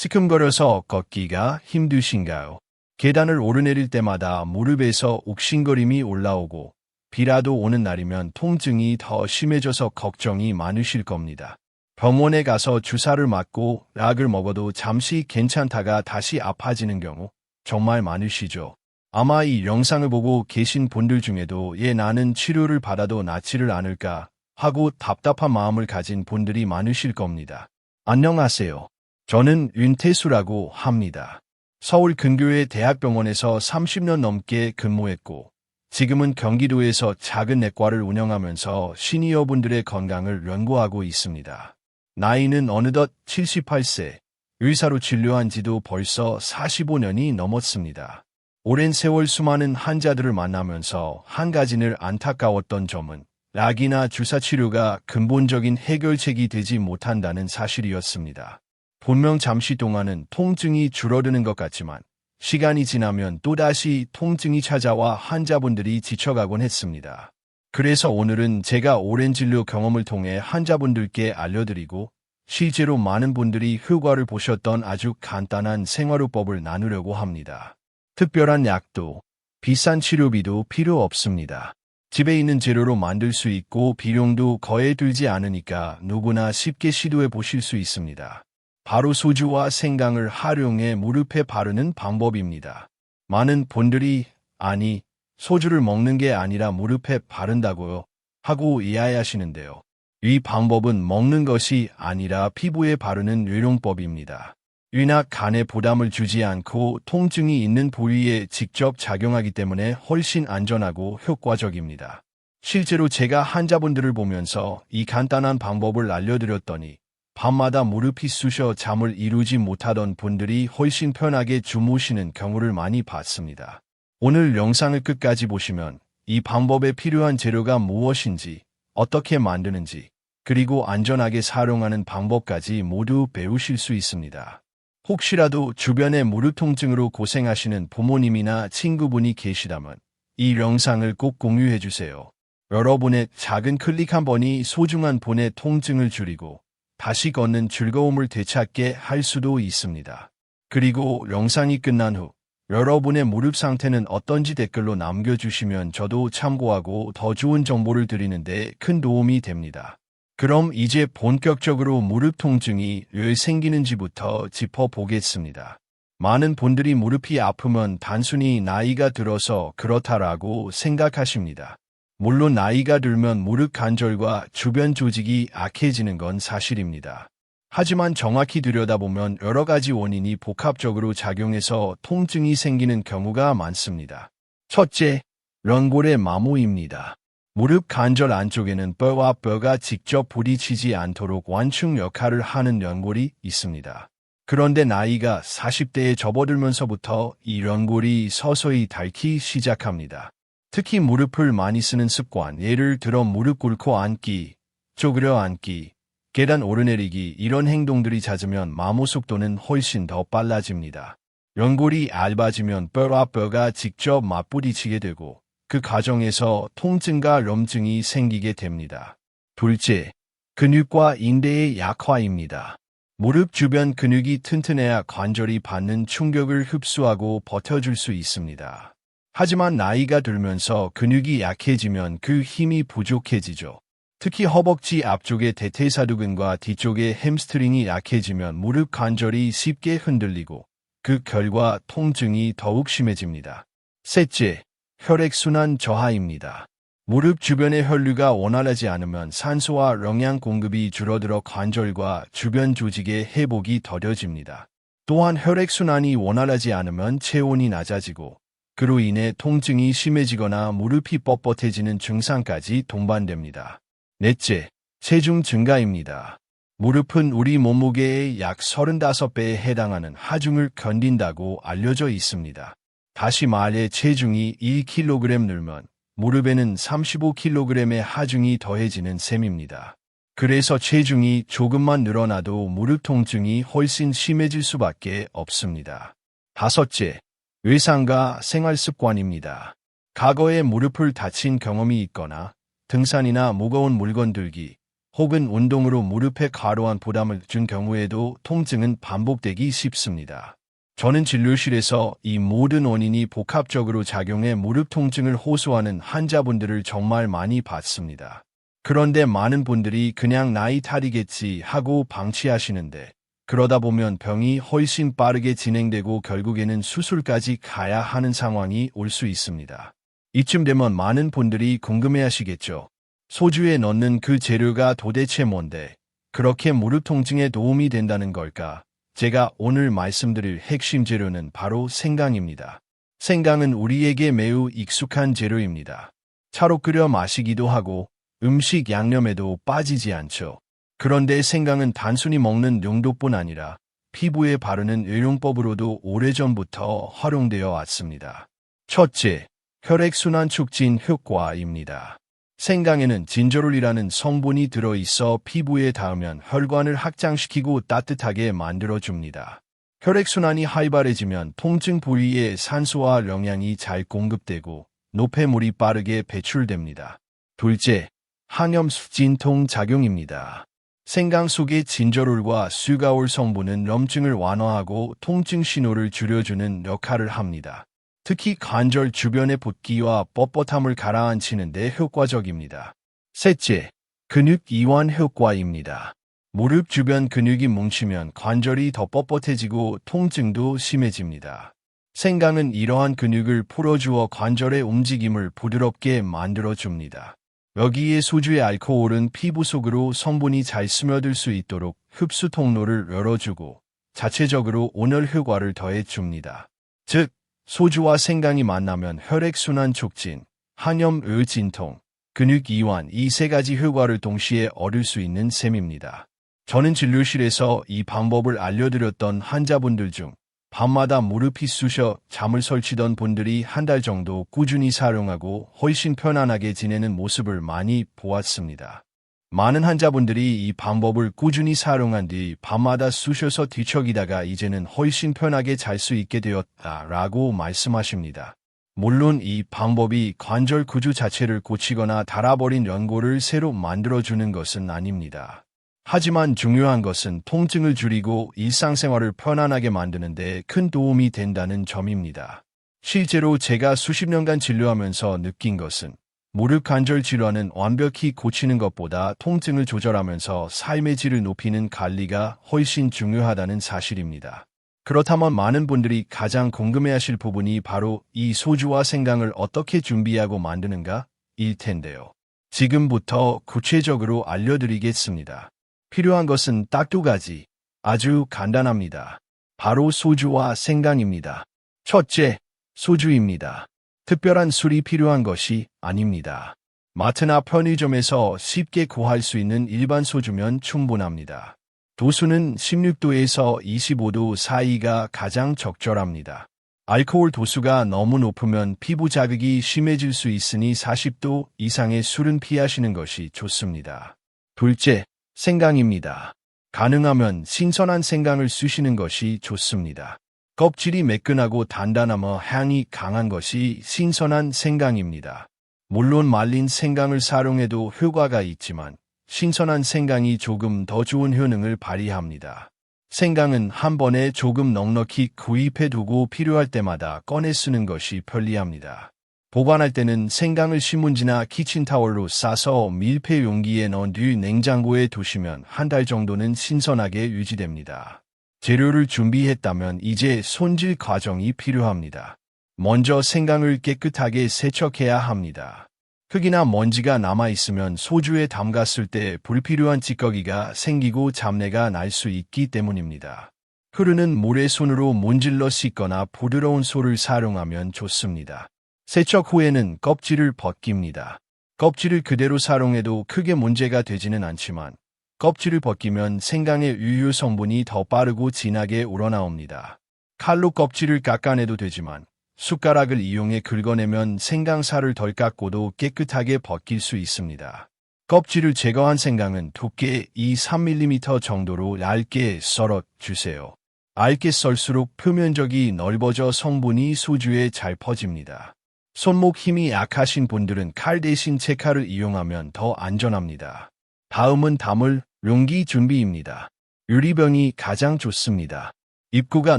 시큼거려서 걷기가 힘드신가요? 계단을 오르내릴 때마다 무릎에서 욱신거림이 올라오고 비라도 오는 날이면 통증이 더 심해져서 걱정이 많으실 겁니다. 병원에 가서 주사를 맞고 약을 먹어도 잠시 괜찮다가 다시 아파지는 경우 정말 많으시죠? 아마 이 영상을 보고 계신 분들 중에도 나는 치료를 받아도 낫지를 않을까 하고 답답한 마음을 가진 분들이 많으실 겁니다. 안녕하세요. 저는 윤태수라고 합니다. 서울 근교의 대학병원에서 30년 넘게 근무했고 지금은 경기도에서 작은 내과를 운영하면서 시니어분들의 건강을 연구하고 있습니다. 나이는 어느덧 78세, 의사로 진료한 지도 벌써 45년이 넘었습니다. 오랜 세월 수많은 환자들을 만나면서 한 가지는 안타까웠던 점은 약이나 주사 치료가 근본적인 해결책이 되지 못한다는 사실이었습니다. 분명 잠시 동안은 통증이 줄어드는 것 같지만 시간이 지나면 또다시 통증이 찾아와 환자분들이 지쳐가곤 했습니다. 그래서 오늘은 제가 오랜 진료 경험을 통해 환자분들께 알려드리고 실제로 많은 분들이 효과를 보셨던 아주 간단한 생활요법을 나누려고 합니다. 특별한 약도, 비싼 치료비도 필요 없습니다. 집에 있는 재료로 만들 수 있고 비용도 거의 들지 않으니까 누구나 쉽게 시도해 보실 수 있습니다. 바로 소주와 생강을 활용해 무릎에 바르는 방법입니다. 많은 분들이 아니, 소주를 먹는 게 아니라 무릎에 바른다고요? 하고 이해하시는데요. 이 방법은 먹는 것이 아니라 피부에 바르는 요령법입니다. 위나 간에 부담을 주지 않고 통증이 있는 부위에 직접 작용하기 때문에 훨씬 안전하고 효과적입니다. 실제로 제가 환자분들을 보면서 이 간단한 방법을 알려드렸더니 밤마다 무릎이 쑤셔 잠을 이루지 못하던 분들이 훨씬 편하게 주무시는 경우를 많이 봤습니다. 오늘 영상을 끝까지 보시면 이 방법에 필요한 재료가 무엇인지, 어떻게 만드는지, 그리고 안전하게 사용하는 방법까지 모두 배우실 수 있습니다. 혹시라도 주변에 무릎 통증으로 고생하시는 부모님이나 친구분이 계시다면 이 영상을 꼭 공유해 주세요. 여러분의 작은 클릭 한 번이 소중한 분의 통증을 줄이고 다시 걷는 즐거움을 되찾게 할 수도 있습니다. 그리고 영상이 끝난 후 여러분의 무릎 상태는 어떤지 댓글로 남겨주시면 저도 참고하고 더 좋은 정보를 드리는데 큰 도움이 됩니다. 그럼 이제 본격적으로 무릎 통증이 왜 생기는지부터 짚어보겠습니다. 많은 분들이 무릎이 아프면 단순히 나이가 들어서 그렇다라고 생각하십니다. 물론 나이가 들면 무릎 관절과 주변 조직이 약해지는 건 사실입니다. 하지만 정확히 들여다보면 여러 가지 원인이 복합적으로 작용해서 통증이 생기는 경우가 많습니다. 첫째, 연골의 마모입니다. 무릎 관절 안쪽에는 뼈와 뼈가 직접 부딪히지 않도록 완충 역할을 하는 연골이 있습니다. 그런데 나이가 40대에 접어들면서부터 이 연골이 서서히 닳기 시작합니다. 특히 무릎을 많이 쓰는 습관, 예를 들어 무릎 꿇고 앉기, 쪼그려 앉기, 계단 오르내리기 이런 행동들이 잦으면 마모 속도는 훨씬 더 빨라집니다. 연골이 얇아지면 뼈와 뼈가 직접 맞부딪히게 되고 그 과정에서 통증과 염증이 생기게 됩니다. 둘째, 근육과 인대의 약화입니다. 무릎 주변 근육이 튼튼해야 관절이 받는 충격을 흡수하고 버텨줄 수 있습니다. 하지만 나이가 들면서 근육이 약해지면 그 힘이 부족해지죠. 특히 허벅지 앞쪽의 대퇴사두근과 뒤쪽의 햄스트링이 약해지면 무릎 관절이 쉽게 흔들리고 그 결과 통증이 더욱 심해집니다. 셋째, 혈액순환 저하입니다. 무릎 주변의 혈류가 원활하지 않으면 산소와 영양 공급이 줄어들어 관절과 주변 조직의 회복이 더뎌집니다. 또한 혈액순환이 원활하지 않으면 체온이 낮아지고 그로 인해 통증이 심해지거나 무릎이 뻣뻣해지는 증상까지 동반됩니다. 넷째, 체중 증가입니다. 무릎은 우리 몸무게의 약 35배에 해당하는 하중을 견딘다고 알려져 있습니다. 다시 말해 체중이 1kg 늘면 무릎에는 35kg의 하중이 더해지는 셈입니다. 그래서 체중이 조금만 늘어나도 무릎 통증이 훨씬 심해질 수밖에 없습니다. 다섯째, 외상과 생활습관입니다. 과거에 무릎을 다친 경험이 있거나 등산이나 무거운 물건 들기, 혹은 운동으로 무릎에 과도한 부담을 준 경우에도 통증은 반복되기 쉽습니다. 저는 진료실에서 이 모든 원인이 복합적으로 작용해 무릎 통증을 호소하는 환자분들을 정말 많이 봤습니다. 그런데 많은 분들이 그냥 나이 탓이겠지 하고 방치하시는데, 그러다 보면 병이 훨씬 빠르게 진행되고 결국에는 수술까지 가야 하는 상황이 올 수 있습니다. 이쯤 되면 많은 분들이 궁금해하시겠죠. 소주에 넣는 그 재료가 도대체 뭔데 그렇게 무릎 통증에 도움이 된다는 걸까? 제가 오늘 말씀드릴 핵심 재료는 바로 생강입니다. 생강은 우리에게 매우 익숙한 재료입니다. 차로 끓여 마시기도 하고 음식 양념에도 빠지지 않죠. 그런데 생강은 단순히 먹는 용도뿐 아니라 피부에 바르는 의용법으로도 오래전부터 활용되어 왔습니다. 첫째, 혈액순환 촉진 효과입니다. 생강에는 진저롤이라는 성분이 들어있어 피부에 닿으면 혈관을 확장시키고 따뜻하게 만들어줍니다. 혈액순환이 활발해지면 통증 부위에 산소와 영양이 잘 공급되고 노폐물이 빠르게 배출됩니다. 둘째, 항염수 진통 작용입니다. 생강 속의 진저롤과 수가올 성분은 염증을 완화하고 통증 신호를 줄여주는 역할을 합니다. 특히 관절 주변의 붓기와 뻣뻣함을 가라앉히는 데 효과적입니다. 셋째, 근육 이완 효과입니다. 무릎 주변 근육이 뭉치면 관절이 더 뻣뻣해지고 통증도 심해집니다. 생강은 이러한 근육을 풀어주어 관절의 움직임을 부드럽게 만들어줍니다. 여기에 소주의 알코올은 피부 속으로 성분이 잘 스며들 수 있도록 흡수 통로를 열어주고 자체적으로 온열 효과를 더해줍니다. 즉, 소주와 생강이 만나면 혈액순환 촉진, 항염의 진통, 근육 이완 이 세 가지 효과를 동시에 얻을 수 있는 셈입니다. 저는 진료실에서 이 방법을 알려드렸던 환자분들 중 밤마다 무릎이 쑤셔 잠을 설치던 분들이 한 달 정도 꾸준히 사용하고 훨씬 편안하게 지내는 모습을 많이 보았습니다. 많은 환자분들이 이 방법을 꾸준히 사용한 뒤 밤마다 쑤셔서 뒤척이다가 이제는 훨씬 편하게 잘 수 있게 되었다라고 말씀하십니다. 물론 이 방법이 관절 구조 자체를 고치거나 닳아버린 연골을 새로 만들어주는 것은 아닙니다. 하지만 중요한 것은 통증을 줄이고 일상생활을 편안하게 만드는 데 큰 도움이 된다는 점입니다. 실제로 제가 수십 년간 진료하면서 느낀 것은 무릎 관절 질환은 완벽히 고치는 것보다 통증을 조절하면서 삶의 질을 높이는 관리가 훨씬 중요하다는 사실입니다. 그렇다면 많은 분들이 가장 궁금해하실 부분이 바로 이 소주와 생강을 어떻게 준비하고 만드는가? 일 텐데요. 지금부터 구체적으로 알려드리겠습니다. 필요한 것은 딱 두 가지. 아주 간단합니다. 바로 소주와 생강입니다. 첫째, 소주입니다. 특별한 술이 필요한 것이 아닙니다. 마트나 편의점에서 쉽게 구할 수 있는 일반 소주면 충분합니다. 도수는 16도에서 25도 사이가 가장 적절합니다. 알코올 도수가 너무 높으면 피부 자극이 심해질 수 있으니 40도 이상의 술은 피하시는 것이 좋습니다. 둘째, 생강입니다. 가능하면 신선한 생강을 쓰시는 것이 좋습니다. 껍질이 매끈하고 단단하며 향이 강한 것이 신선한 생강입니다. 물론 말린 생강을 사용해도 효과가 있지만 신선한 생강이 조금 더 좋은 효능을 발휘합니다. 생강은 한 번에 조금 넉넉히 구입해 두고 필요할 때마다 꺼내 쓰는 것이 편리합니다. 보관할 때는 생강을 신문지나 키친타월로 싸서 밀폐 용기에 넣은 뒤 냉장고에 두시면 한 달 정도는 신선하게 유지됩니다. 재료를 준비했다면 이제 손질 과정이 필요합니다. 먼저 생강을 깨끗하게 세척해야 합니다. 흙이나 먼지가 남아있으면 소주에 담갔을 때 불필요한 찌꺼기가 생기고 잡내가 날 수 있기 때문입니다. 흐르는 물에 손으로 문질러 씻거나 부드러운 솔을 사용하면 좋습니다. 세척 후에는 껍질을 벗깁니다. 껍질을 그대로 사용해도 크게 문제가 되지는 않지만 껍질을 벗기면 생강의 유효 성분이 더 빠르고 진하게 우러나옵니다. 칼로 껍질을 깎아내도 되지만 숟가락을 이용해 긁어내면 생강살을 덜 깎고도 깨끗하게 벗길 수 있습니다. 껍질을 제거한 생강은 두께 2-3mm 정도로 얇게 썰어 주세요. 얇게 썰수록 표면적이 넓어져 성분이 소주에 잘 퍼집니다. 손목 힘이 약하신 분들은 칼 대신 채칼을 이용하면 더 안전합니다. 다음은 담을 용기 준비입니다. 유리병이 가장 좋습니다. 입구가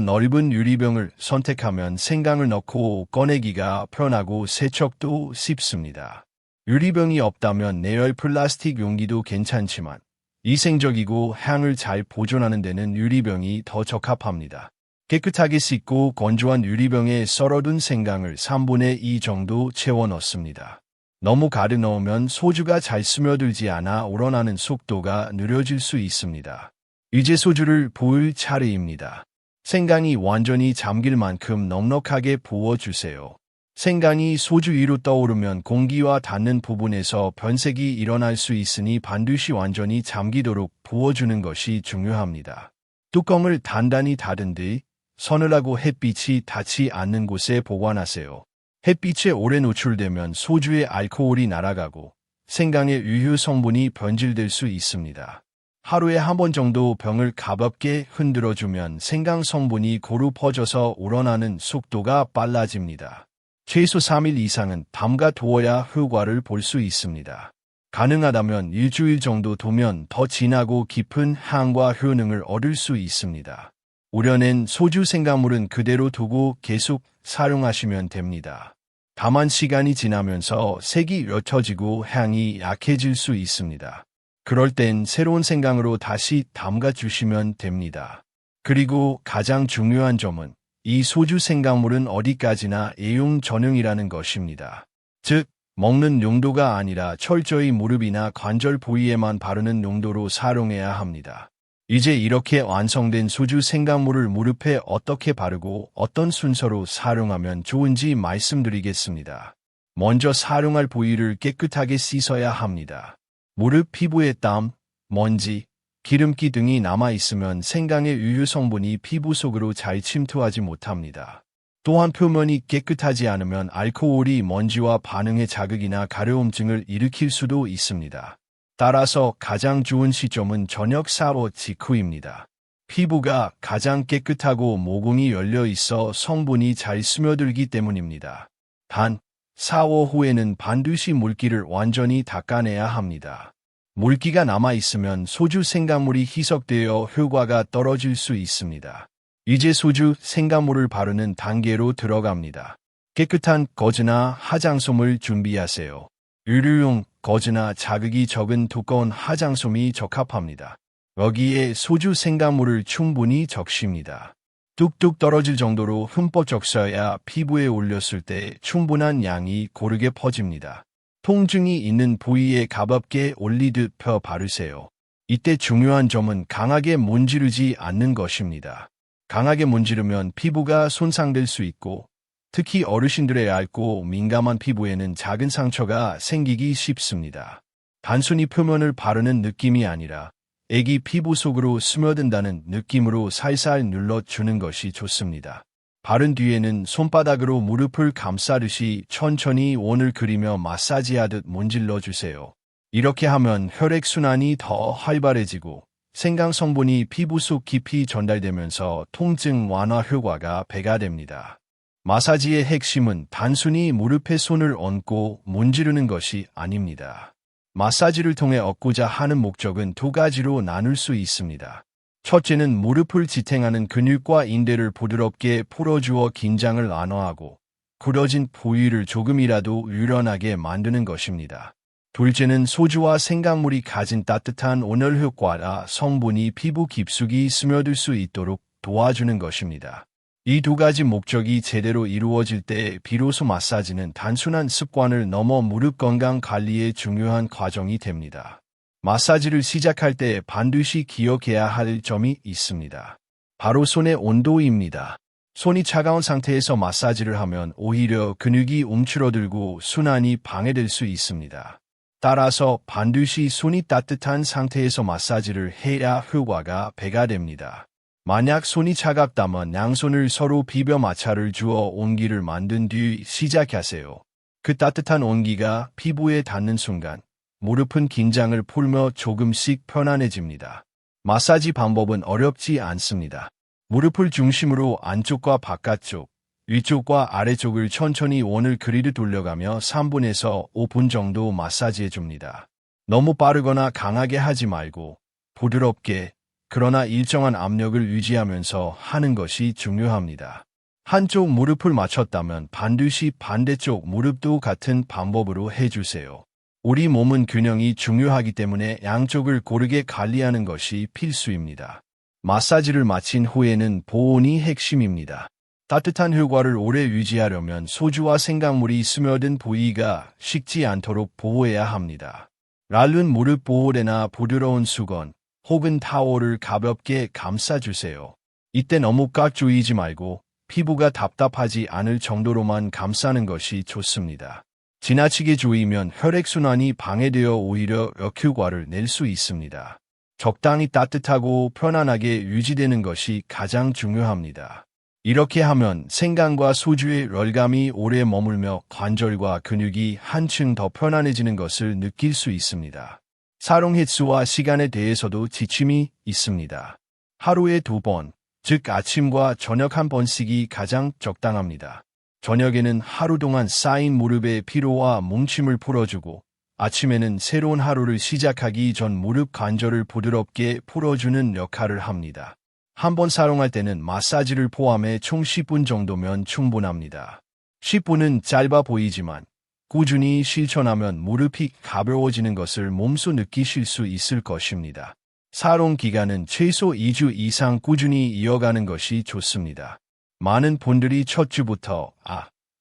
넓은 유리병을 선택하면 생강을 넣고 꺼내기가 편하고 세척도 쉽습니다. 유리병이 없다면 내열 플라스틱 용기도 괜찮지만 위생적이고 향을 잘 보존하는 데는 유리병이 더 적합합니다. 깨끗하게 씻고 건조한 유리병에 썰어둔 생강을 3분의 2 정도 채워 넣습니다. 너무 가득 넣으면 소주가 잘 스며들지 않아 우러나는 속도가 느려질 수 있습니다. 이제 소주를 부을 차례입니다. 생강이 완전히 잠길 만큼 넉넉하게 부어주세요. 생강이 소주 위로 떠오르면 공기와 닿는 부분에서 변색이 일어날 수 있으니 반드시 완전히 잠기도록 부어주는 것이 중요합니다. 뚜껑을 단단히 닫은 뒤 서늘하고 햇빛이 닿지 않는 곳에 보관하세요. 햇빛에 오래 노출되면 소주의 알코올이 날아가고 생강의 유효 성분이 변질될 수 있습니다. 하루에 한 번 정도 병을 가볍게 흔들어주면 생강 성분이 고루 퍼져서 우러나는 속도가 빨라집니다. 최소 3일 이상은 담가 두어야 효과를 볼 수 있습니다. 가능하다면 일주일 정도 두면 더 진하고 깊은 향과 효능을 얻을 수 있습니다. 우려낸 소주 생강물은 그대로 두고 계속 사용하시면 됩니다. 다만 시간이 지나면서 색이 옅어지고 향이 약해질 수 있습니다. 그럴 땐 새로운 생강으로 다시 담가 주시면 됩니다. 그리고 가장 중요한 점은 이 소주 생강물은 어디까지나 애용 전용이라는 것입니다. 즉, 먹는 용도가 아니라 철저히 무릎이나 관절 부위에만 바르는 용도로 사용해야 합니다. 이제 이렇게 완성된 소주 생강물을 무릎에 어떻게 바르고 어떤 순서로 사용하면 좋은지 말씀드리겠습니다. 먼저 사용할 부위를 깨끗하게 씻어야 합니다. 무릎 피부에 땀, 먼지, 기름기 등이 남아있으면 생강의 유효 성분이 피부 속으로 잘 침투하지 못합니다. 또한 표면이 깨끗하지 않으면 알코올이 먼지와 반응의 자극이나 가려움증을 일으킬 수도 있습니다. 따라서 가장 좋은 시점은 저녁 샤워 직후입니다. 피부가 가장 깨끗하고 모공이 열려 있어 성분이 잘 스며들기 때문입니다. 단, 샤워 후에는 반드시 물기를 완전히 닦아내야 합니다. 물기가 남아있으면 소주 생강물이 희석되어 효과가 떨어질 수 있습니다. 이제 소주 생강물을 바르는 단계로 들어갑니다. 깨끗한 거즈나 화장솜을 준비하세요. 의류용 거즈나 자극이 적은 두꺼운 화장솜이 적합합니다. 여기에 소주 생강물을 충분히 적십니다. 뚝뚝 떨어질 정도로 흠뻑 적셔야 피부에 올렸을 때 충분한 양이 고르게 퍼집니다. 통증이 있는 부위에 가볍게 올리듯 펴 바르세요. 이때 중요한 점은 강하게 문지르지 않는 것입니다. 강하게 문지르면 피부가 손상될 수 있고 특히 어르신들의 얇고 민감한 피부에는 작은 상처가 생기기 쉽습니다. 단순히 표면을 바르는 느낌이 아니라 애기 피부 속으로 스며든다는 느낌으로 살살 눌러주는 것이 좋습니다. 바른 뒤에는 손바닥으로 무릎을 감싸듯이 천천히 원을 그리며 마사지하듯 문질러 주세요. 이렇게 하면 혈액순환이 더 활발해지고 생강 성분이 피부 속 깊이 전달되면서 통증 완화 효과가 배가 됩니다. 마사지의 핵심은 단순히 무릎에 손을 얹고 문지르는 것이 아닙니다. 마사지를 통해 얻고자 하는 목적은 두 가지로 나눌 수 있습니다. 첫째는 무릎을 지탱하는 근육과 인대를 부드럽게 풀어주어 긴장을 완화하고 굳어진 부위를 조금이라도 유연하게 만드는 것입니다. 둘째는 소주와 생강물이 가진 따뜻한 온열 효과라 성분이 피부 깊숙이 스며들 수 있도록 도와주는 것입니다. 이 두 가지 목적이 제대로 이루어질 때 비로소 마사지는 단순한 습관을 넘어 무릎 건강 관리의 중요한 과정이 됩니다. 마사지를 시작할 때 반드시 기억해야 할 점이 있습니다. 바로 손의 온도입니다. 손이 차가운 상태에서 마사지를 하면 오히려 근육이 움츠러들고 순환이 방해될 수 있습니다. 따라서 반드시 손이 따뜻한 상태에서 마사지를 해야 효과가 배가 됩니다. 만약 손이 차갑다면 양손을 서로 비벼 마찰을 주어 온기를 만든 뒤 시작하세요. 그 따뜻한 온기가 피부에 닿는 순간 무릎은 긴장을 풀며 조금씩 편안해집니다. 마사지 방법은 어렵지 않습니다. 무릎을 중심으로 안쪽과 바깥쪽, 위쪽과 아래쪽을 천천히 원을 그리듯 돌려가며 3분에서 5분 정도 마사지해 줍니다. 너무 빠르거나 강하게 하지 말고 부드럽게 그러나 일정한 압력을 유지하면서 하는 것이 중요합니다. 한쪽 무릎을 맞췄다면 반드시 반대쪽 무릎도 같은 방법으로 해주세요. 우리 몸은 균형이 중요하기 때문에 양쪽을 고르게 관리하는 것이 필수입니다. 마사지를 마친 후에는 보온이 핵심입니다. 따뜻한 효과를 오래 유지하려면 소주와 생강물이 스며든 부위가 식지 않도록 보호해야 합니다. 랄른 무릎 보호대나 부드러운 수건 혹은 타월을 가볍게 감싸주세요. 이때 너무 꽉 조이지 말고 피부가 답답하지 않을 정도로만 감싸는 것이 좋습니다. 지나치게 조이면 혈액순환이 방해되어 오히려 역효과를 낼 수 있습니다. 적당히 따뜻하고 편안하게 유지되는 것이 가장 중요합니다. 이렇게 하면 생강과 소주의 열감이 오래 머물며 관절과 근육이 한층 더 편안해지는 것을 느낄 수 있습니다. 사용 횟수와 시간에 대해서도 지침이 있습니다. 하루에 2번, 즉 아침과 저녁 1번씩이 가장 적당합니다. 저녁에는 하루 동안 쌓인 무릎의 피로와 뭉침을 풀어주고 아침에는 새로운 하루를 시작하기 전 무릎 관절을 부드럽게 풀어주는 역할을 합니다. 한 번 사용할 때는 마사지를 포함해 총 10분 정도면 충분합니다. 10분은 짧아 보이지만 꾸준히 실천하면 무릎이 가벼워지는 것을 몸소 느끼실 수 있을 것입니다. 사용 기간은 최소 2주 이상 꾸준히 이어가는 것이 좋습니다. 많은 분들이 첫 주부터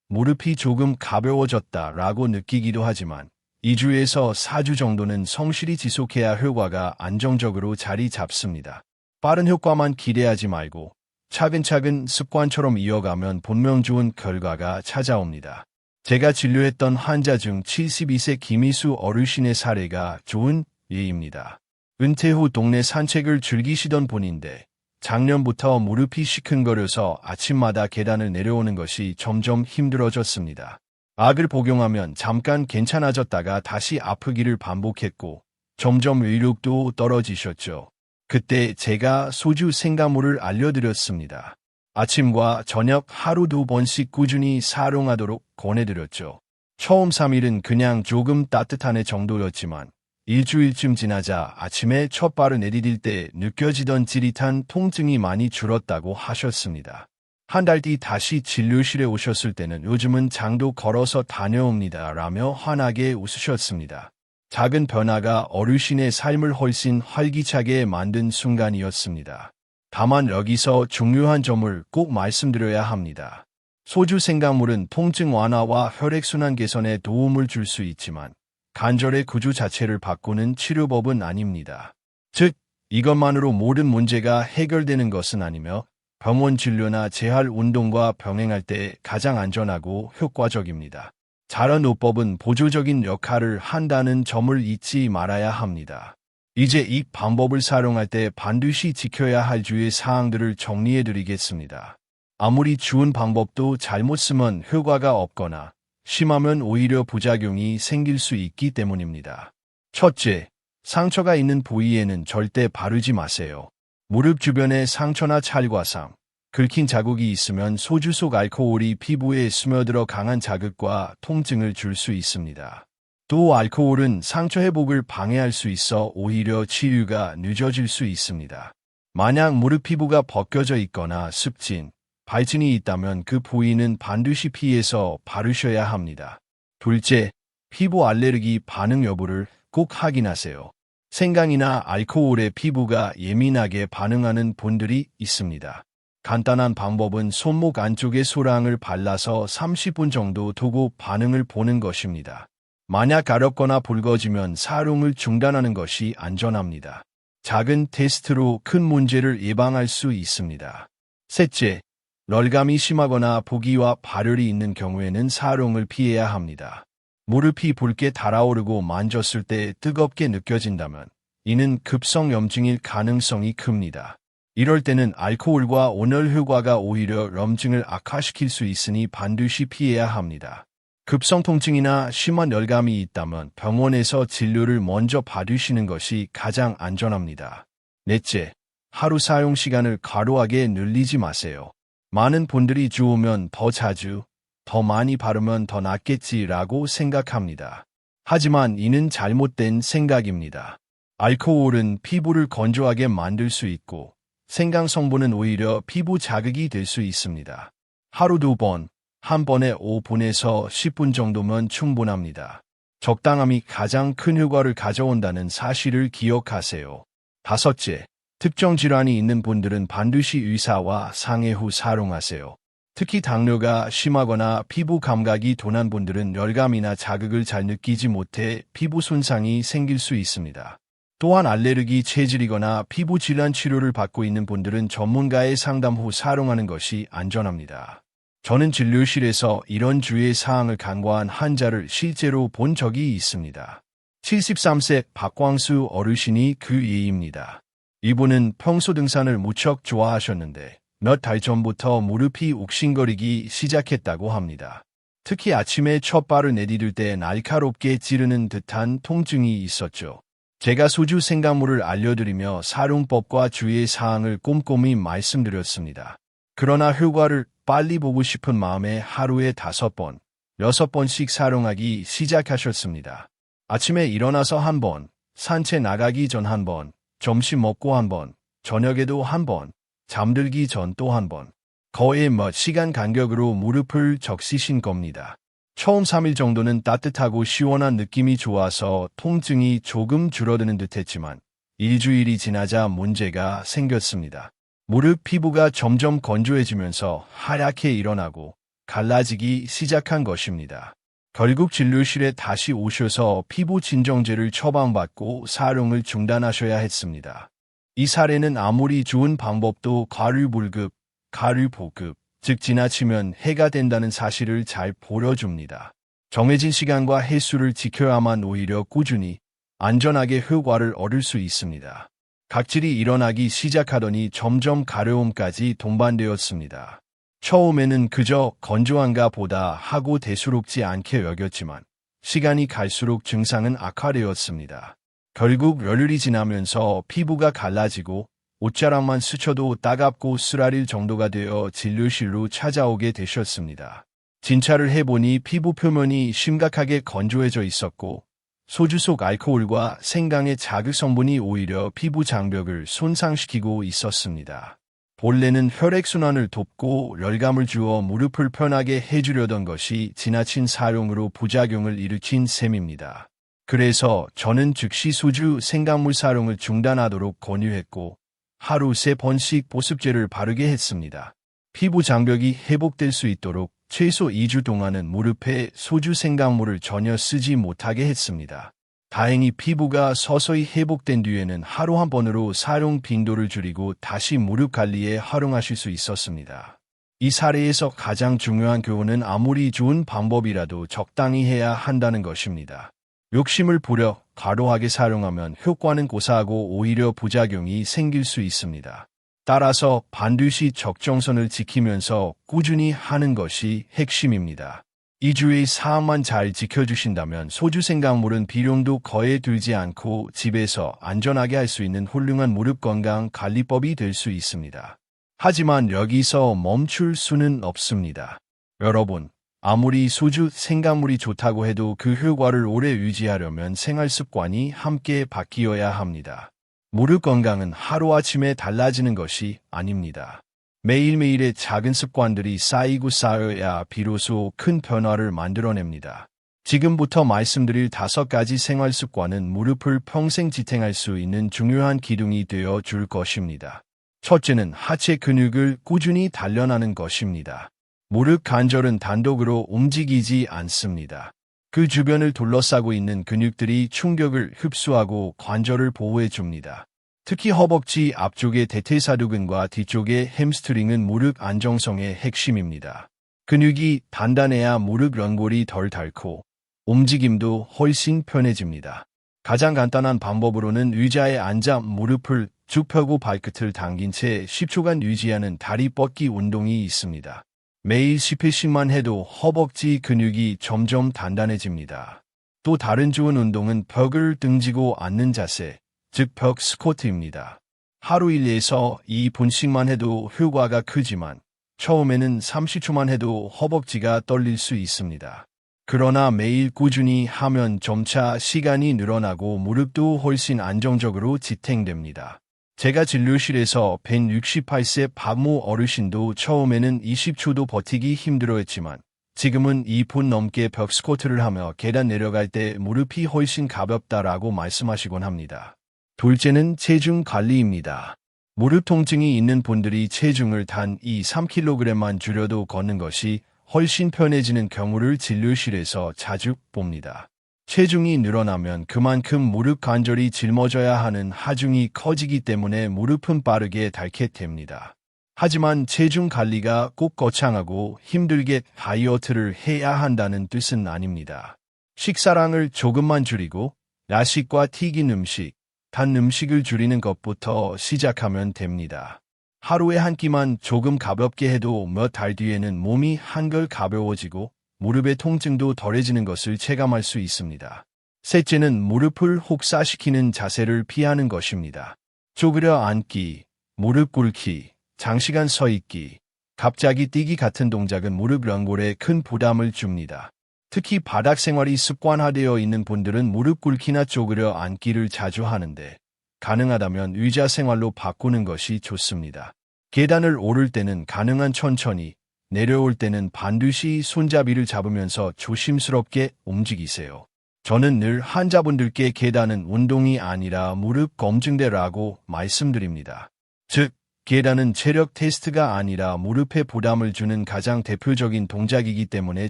무릎이 조금 가벼워졌다라고 느끼기도 하지만 2주에서 4주 정도는 성실히 지속해야 효과가 안정적으로 자리 잡습니다. 빠른 효과만 기대하지 말고 차근차근 습관처럼 이어가면 분명 좋은 결과가 찾아옵니다. 제가 진료했던 환자 중 72세 김희수 어르신의 사례가 좋은 예입니다. 은퇴 후 동네 산책을 즐기시던 분인데 작년부터 무릎이 시큰거려서 아침마다 계단을 내려오는 것이 점점 힘들어졌습니다. 약을 복용하면 잠깐 괜찮아졌다가 다시 아프기를 반복했고 점점 의욕도 떨어지셨죠. 그때 제가 소주 생강물을 알려드렸습니다. 아침과 저녁 하루 2번씩 꾸준히 사용하도록 권해드렸죠. 처음 3일은 그냥 조금 따뜻한 애 정도였지만 일주일쯤 지나자 아침에 첫 발을 내디딜 때 느껴지던 찌릿한 통증이 많이 줄었다고 하셨습니다. 한 달 뒤 다시 진료실에 오셨을 때는 요즘은 장도 걸어서 다녀옵니다 라며 환하게 웃으셨습니다. 작은 변화가 어르신의 삶을 훨씬 활기차게 만든 순간이었습니다. 다만 여기서 중요한 점을 꼭 말씀드려야 합니다. 소주 생강물은 통증 완화와 혈액순환 개선에 도움을 줄 수 있지만 관절의 구조 자체를 바꾸는 치료법은 아닙니다. 즉, 이것만으로 모든 문제가 해결되는 것은 아니며 병원 진료나 재활 운동과 병행할 때 가장 안전하고 효과적입니다. 자연요법은 보조적인 역할을 한다는 점을 잊지 말아야 합니다. 이제 이 방법을 사용할 때 반드시 지켜야 할 주의 사항들을 정리해 드리겠습니다. 아무리 좋은 방법도 잘못 쓰면 효과가 없거나 심하면 오히려 부작용이 생길 수 있기 때문입니다. 첫째, 상처가 있는 부위에는 절대 바르지 마세요. 무릎 주변에 상처나 찰과상, 긁힌 자국이 있으면 소주 속 알코올이 피부에 스며들어 강한 자극과 통증을 줄 수 있습니다. 또 알코올은 상처 회복을 방해할 수 있어 오히려 치유가 늦어질 수 있습니다. 만약 무릎 피부가 벗겨져 있거나 습진, 발진이 있다면 그 부위는 반드시 피해서 바르셔야 합니다. 둘째, 피부 알레르기 반응 여부를 꼭 확인하세요. 생강이나 알코올에 피부가 예민하게 반응하는 분들이 있습니다. 간단한 방법은 손목 안쪽에 소량을 발라서 30분 정도 두고 반응을 보는 것입니다. 만약 가렵거나 붉어지면 사용을 중단하는 것이 안전합니다. 작은 테스트로 큰 문제를 예방할 수 있습니다. 셋째, 열감이 심하거나 부기와 발열이 있는 경우에는 사용을 피해야 합니다. 무릎이 붉게 달아오르고 만졌을 때 뜨겁게 느껴진다면 이는 급성염증일 가능성이 큽니다. 이럴 때는 알코올과 온열 효과가 오히려 염증을 악화시킬 수 있으니 반드시 피해야 합니다. 급성 통증이나 심한 열감이 있다면 병원에서 진료를 먼저 받으시는 것이 가장 안전합니다. 넷째, 하루 사용 시간을 과도하게 늘리지 마세요. 많은 분들이 좋으면 더 자주, 더 많이 바르면 더 낫겠지라고 생각합니다. 하지만 이는 잘못된 생각입니다. 알코올은 피부를 건조하게 만들 수 있고 생강 성분은 오히려 피부 자극이 될 수 있습니다. 하루 2번, 한 번에 5분에서 10분 정도면 충분합니다. 적당함이 가장 큰 효과를 가져온다는 사실을 기억하세요. 다섯째, 특정 질환이 있는 분들은 반드시 의사와 상의 후 사용하세요. 특히 당뇨가 심하거나 피부 감각이 둔한 분들은 열감이나 자극을 잘 느끼지 못해 피부 손상이 생길 수 있습니다. 또한 알레르기 체질이거나 피부 질환 치료를 받고 있는 분들은 전문가의 상담 후 사용하는 것이 안전합니다. 저는 진료실에서 이런 주의 사항을 간과한 환자를 실제로 본 적이 있습니다. 73세 박광수 어르신이 그 예입니다. 이분은 평소 등산을 무척 좋아하셨는데 몇 달 전부터 무릎이 욱신거리기 시작했다고 합니다. 특히 아침에 첫 발을 내디딜 때 날카롭게 찌르는 듯한 통증이 있었죠. 제가 소주 생강물을 알려드리며 사용법과 주의 사항을 꼼꼼히 말씀드렸습니다. 그러나 효과를 빨리 보고 싶은 마음에 하루에 5번, 6번씩 사용하기 시작하셨습니다. 아침에 일어나서 1번, 산책 나가기 전 1번, 점심 먹고 1번, 저녁에도 1번, 잠들기 전 또 1번. 거의 몇 시간 간격으로 무릎을 적시신 겁니다. 처음 3일 정도는 따뜻하고 시원한 느낌이 좋아서 통증이 조금 줄어드는 듯했지만 일주일이 지나자 문제가 생겼습니다. 무릎 피부가 점점 건조해지면서 하얗게 일어나고 갈라지기 시작한 것입니다. 결국 진료실에 다시 오셔서 피부 진정제를 처방받고 사용을 중단하셔야 했습니다. 이 사례는 아무리 좋은 방법도 과유불급, 과유보급, 즉 지나치면 해가 된다는 사실을 잘 보여줍니다. 정해진 시간과 횟수를 지켜야만 오히려 꾸준히 안전하게 효과를 얻을 수 있습니다. 각질이 일어나기 시작하더니 점점 가려움까지 동반되었습니다. 처음에는 그저 건조한가 보다 하고 대수롭지 않게 여겼지만 시간이 갈수록 증상은 악화되었습니다. 결국 열흘이 지나면서 피부가 갈라지고 옷자락만 스쳐도 따갑고 쓰라릴 정도가 되어 진료실로 찾아오게 되셨습니다. 진찰을 해보니 피부 표면이 심각하게 건조해져 있었고 소주 속 알코올과 생강의 자극 성분이 오히려 피부 장벽을 손상시키고 있었습니다. 본래는 혈액순환을 돕고 열감을 주어 무릎을 편하게 해주려던 것이 지나친 사용으로 부작용을 일으킨 셈입니다. 그래서 저는 즉시 소주 생강물 사용을 중단하도록 권유했고 하루 3번씩 보습제를 바르게 했습니다. 피부 장벽이 회복될 수 있도록 최소 2주 동안은 무릎에 소주 생강물을 전혀 쓰지 못하게 했습니다. 다행히 피부가 서서히 회복된 뒤에는 하루 1번으로 사용 빈도를 줄이고 다시 무릎 관리에 활용하실 수 있었습니다. 이 사례에서 가장 중요한 교훈은 아무리 좋은 방법이라도 적당히 해야 한다는 것입니다. 욕심을 부려 과도하게 사용하면 효과는 고사하고 오히려 부작용이 생길 수 있습니다. 따라서 반드시 적정선을 지키면서 꾸준히 하는 것이 핵심입니다. 이 주의 사항만 잘 지켜주신다면 소주 생강물은 비용도 거의 들지 않고 집에서 안전하게 할 수 있는 훌륭한 무릎 건강 관리법이 될 수 있습니다. 하지만 여기서 멈출 수는 없습니다. 여러분, 아무리 소주 생강물이 좋다고 해도 그 효과를 오래 유지하려면 생활 습관이 함께 바뀌어야 합니다. 무릎 건강은 하루아침에 달라지는 것이 아닙니다. 매일매일의 작은 습관들이 쌓이고 쌓여야 비로소 큰 변화를 만들어냅니다. 지금부터 말씀드릴 5가지 생활 습관은 무릎을 평생 지탱할 수 있는 중요한 기둥이 되어 줄 것입니다. 첫째는 하체 근육을 꾸준히 단련하는 것입니다. 무릎 관절은 단독으로 움직이지 않습니다. 그 주변을 둘러싸고 있는 근육들이 충격을 흡수하고 관절을 보호해 줍니다. 특히 허벅지 앞쪽의 대퇴사두근과 뒤쪽의 햄스트링은 무릎 안정성의 핵심입니다. 근육이 단단해야 무릎 연골이 덜 닳고 움직임도 훨씬 편해집니다. 가장 간단한 방법으로는 의자에 앉아 무릎을 쭉 펴고 발끝을 당긴 채 10초간 유지하는 다리 뻗기 운동이 있습니다. 매일 10회씩만 해도 허벅지 근육이 점점 단단해집니다. 또 다른 좋은 운동은 벽을 등지고 앉는 자세, 즉 벽 스쿼트입니다. 하루 1에서 2분씩만 해도 효과가 크지만 처음에는 30초만 해도 허벅지가 떨릴 수 있습니다. 그러나 매일 꾸준히 하면 점차 시간이 늘어나고 무릎도 훨씬 안정적으로 지탱됩니다. 제가 진료실에서 168세 바모 어르신도 처음에는 20초도 버티기 힘들어했지만 지금은 2분 넘게 벽 스쿼트를 하며 계단 내려갈 때 무릎이 훨씬 가볍다라고 말씀하시곤 합니다. 둘째는 체중 관리입니다. 무릎 통증이 있는 분들이 체중을 단 2-3kg만 줄여도 걷는 것이 훨씬 편해지는 경우를 진료실에서 자주 봅니다. 체중이 늘어나면 그만큼 무릎 관절이 짊어져야 하는 하중이 커지기 때문에 무릎은 빠르게 닳게 됩니다. 하지만 체중 관리가 꼭 거창하고 힘들게 다이어트를 해야 한다는 뜻은 아닙니다. 식사량을 조금만 줄이고 야식과 튀긴 음식, 단 음식을 줄이는 것부터 시작하면 됩니다. 하루에 한 끼만 조금 가볍게 해도 몇 달 뒤에는 몸이 한결 가벼워지고 무릎의 통증도 덜해지는 것을 체감할 수 있습니다. 셋째는 무릎을 혹사시키는 자세를 피하는 것입니다. 쪼그려 앉기, 무릎 꿇기, 장시간 서 있기, 갑자기 뛰기 같은 동작은 무릎 연골에 큰 부담을 줍니다. 특히 바닥 생활이 습관화되어 있는 분들은 무릎 꿇기나 쪼그려 앉기를 자주 하는데 가능하다면 의자 생활로 바꾸는 것이 좋습니다. 계단을 오를 때는 가능한 천천히, 내려올 때는 반드시 손잡이를 잡으면서 조심스럽게 움직이세요. 저는 늘 환자분들께 계단은 운동이 아니라 무릎 검증대라고 말씀드립니다. 즉, 계단은 체력 테스트가 아니라 무릎에 부담을 주는 가장 대표적인 동작이기 때문에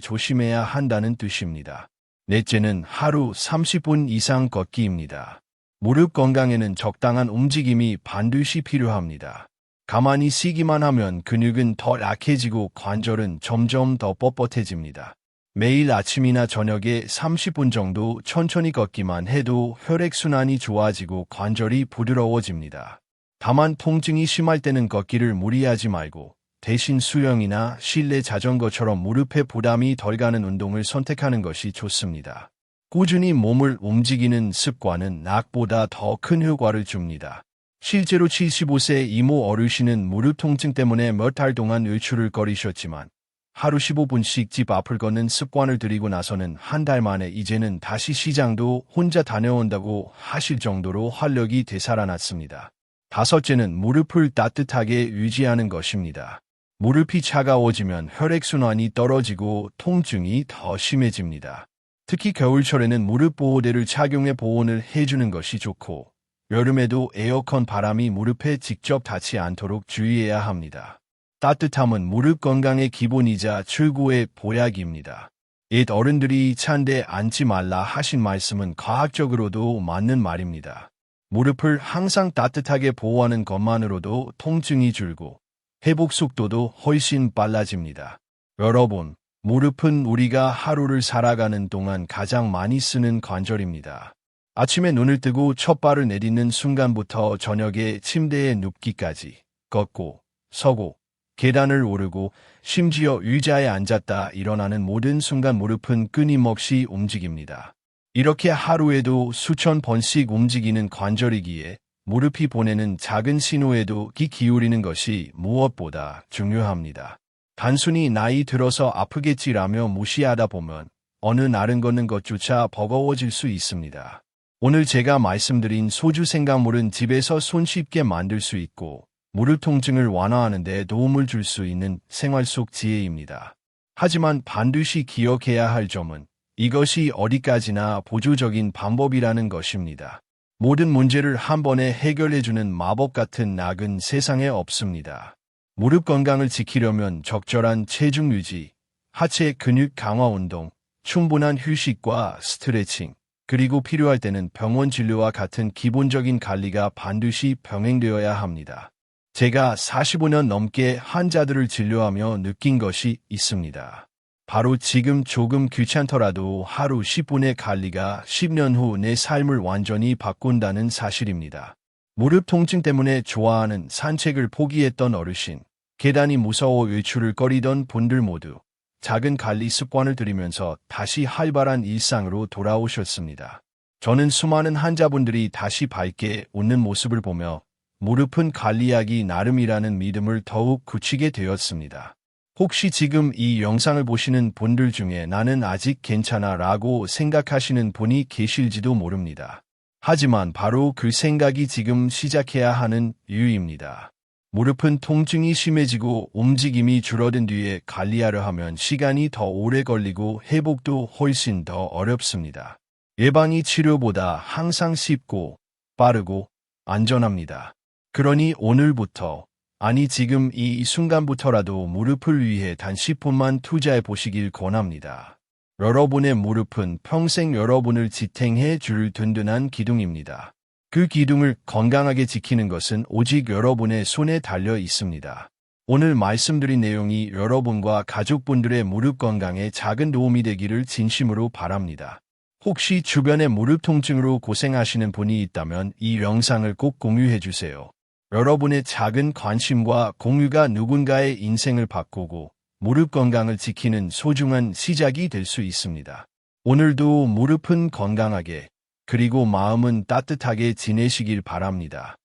조심해야 한다는 뜻입니다. 넷째는 하루 30분 이상 걷기입니다. 무릎 건강에는 적당한 움직임이 반드시 필요합니다. 가만히 쉬기만 하면 근육은 더 약해지고 관절은 점점 더 뻣뻣해집니다. 매일 아침이나 저녁에 30분 정도 천천히 걷기만 해도 혈액순환이 좋아지고 관절이 부드러워집니다. 다만 통증이 심할 때는 걷기를 무리하지 말고 대신 수영이나 실내 자전거처럼 무릎에 부담이 덜 가는 운동을 선택하는 것이 좋습니다. 꾸준히 몸을 움직이는 습관은 약보다 더 큰 효과를 줍니다. 실제로 75세 이모 어르신은 무릎 통증 때문에 몇 달 동안 외출을 거리셨지만 하루 15분씩 집 앞을 걷는 습관을 들이고 나서는 한 달 만에 이제는 다시 시장도 혼자 다녀온다고 하실 정도로 활력이 되살아났습니다. 다섯째는 무릎을 따뜻하게 유지하는 것입니다. 무릎이 차가워지면 혈액순환이 떨어지고 통증이 더 심해집니다. 특히 겨울철에는 무릎 보호대를 착용해 보온을 해주는 것이 좋고 여름에도 에어컨 바람이 무릎에 직접 닿지 않도록 주의해야 합니다. 따뜻함은 무릎 건강의 기본이자 최고의 보약입니다. 옛 어른들이 찬데 앉지 말라 하신 말씀은 과학적으로도 맞는 말입니다. 무릎을 항상 따뜻하게 보호하는 것만으로도 통증이 줄고 회복 속도도 훨씬 빨라집니다. 여러분, 무릎은 우리가 하루를 살아가는 동안 가장 많이 쓰는 관절입니다. 아침에 눈을 뜨고 첫 발을 내딛는 순간부터 저녁에 침대에 눕기까지 걷고 서고 계단을 오르고 심지어 의자에 앉았다 일어나는 모든 순간 무릎은 끊임없이 움직입니다. 이렇게 하루에도 수천 번씩 움직이는 관절이기에 무릎이 보내는 작은 신호에도 귀 기울이는 것이 무엇보다 중요합니다. 단순히 나이 들어서 아프겠지라며 무시하다 보면 어느 날은 걷는 것조차 버거워질 수 있습니다. 오늘 제가 말씀드린 소주 생강물은 집에서 손쉽게 만들 수 있고 무릎 통증을 완화하는 데 도움을 줄 수 있는 생활 속 지혜입니다. 하지만 반드시 기억해야 할 점은 이것이 어디까지나 보조적인 방법이라는 것입니다. 모든 문제를 한 번에 해결해주는 마법 같은 약은 세상에 없습니다. 무릎 건강을 지키려면 적절한 체중 유지, 하체 근육 강화 운동, 충분한 휴식과 스트레칭, 그리고 필요할 때는 병원 진료와 같은 기본적인 관리가 반드시 병행되어야 합니다. 제가 45년 넘게 환자들을 진료하며 느낀 것이 있습니다. 바로 지금 조금 귀찮더라도 하루 10분의 관리가 10년 후 내 삶을 완전히 바꾼다는 사실입니다. 무릎 통증 때문에 좋아하는 산책을 포기했던 어르신, 계단이 무서워 외출을 꺼리던 분들 모두 작은 관리 습관을 들이면서 다시 활발한 일상으로 돌아오셨습니다. 저는 수많은 환자분들이 다시 밝게 웃는 모습을 보며 무릎은 관리하기 나름이라는 믿음을 더욱 굳히게 되었습니다. 혹시 지금 이 영상을 보시는 분들 중에 나는 아직 괜찮아 라고 생각하시는 분이 계실지도 모릅니다. 하지만 바로 그 생각이 지금 시작해야 하는 이유입니다. 무릎은 통증이 심해지고 움직임이 줄어든 뒤에 관리하려 하면 시간이 더 오래 걸리고 회복도 훨씬 더 어렵습니다. 예방이 치료보다 항상 쉽고 빠르고 안전합니다. 그러니 오늘부터, 아니 지금 이 순간부터라도 무릎을 위해 단 10분만 투자해 보시길 권합니다. 여러분의 무릎은 평생 여러분을 지탱해 줄 든든한 기둥입니다. 그 기둥을 건강하게 지키는 것은 오직 여러분의 손에 달려 있습니다. 오늘 말씀드린 내용이 여러분과 가족분들의 무릎 건강에 작은 도움이 되기를 진심으로 바랍니다. 혹시 주변에 무릎 통증으로 고생하시는 분이 있다면 이 영상을 꼭 공유해 주세요. 여러분의 작은 관심과 공유가 누군가의 인생을 바꾸고 무릎 건강을 지키는 소중한 시작이 될 수 있습니다. 오늘도 무릎은 건강하게, 그리고 마음은 따뜻하게 지내시길 바랍니다.